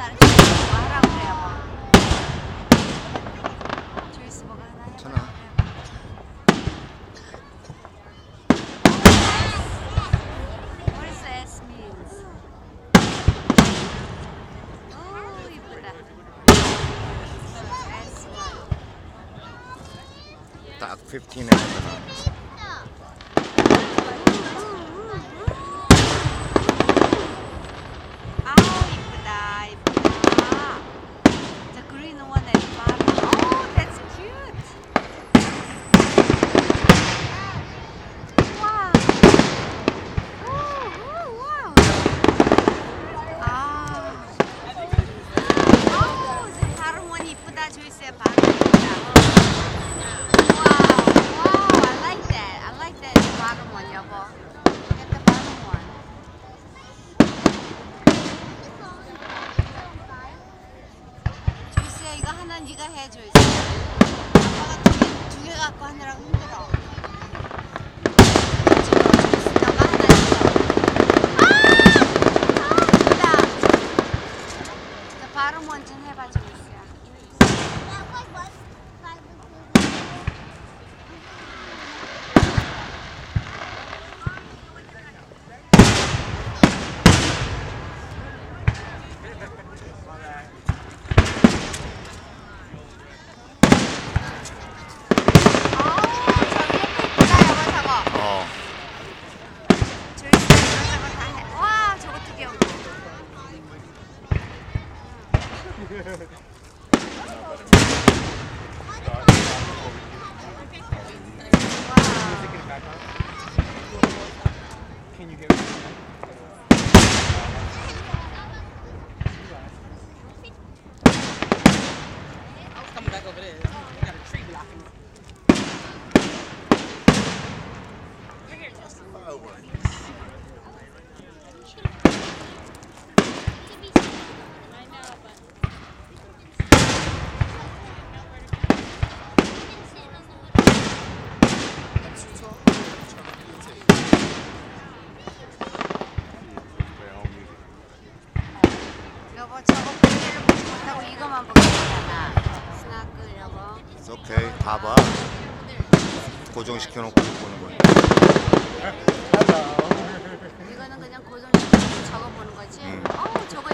가르쳐주고 하라고 그래요. 조이스 뭐가 하나 해봐. 괜찮아. What is S means? 오 이쁘다. S1. 딱 15에 하잖아. 아우 이쁘다 이쁘다. The green one at the bottom. Oh, that's cute. Wow. Wow. 아. Oh, the bottom one 이쁘다. 조이스의 bottom 이쁘다. Wow. Wow. I like that. I like that. The bottom one, 여보. Get the bottom one. 조이스야 이거 하나 네가 해 조이스. 아빠가 두 개 갖고 하느라고 힘들어. 조이스 너가 하나 해봐. 아! 예쁘다. 발음 먼저 해봐 조이스야. 어. 조이스 저거 다 해. 와 저거 되게 예뻐. Can you hear me? I was coming back over there. We got a tree blocking. You're here, Justin. I know, but. 여보 저거 보기를 보지 못하고 이거만 보게 되잖아. 스나클 여보. It's okay. 봐봐. 고정시켜놓고 보는 거야. 이거는 그냥 고정시켜서 저거 보는 거지. 어우 저거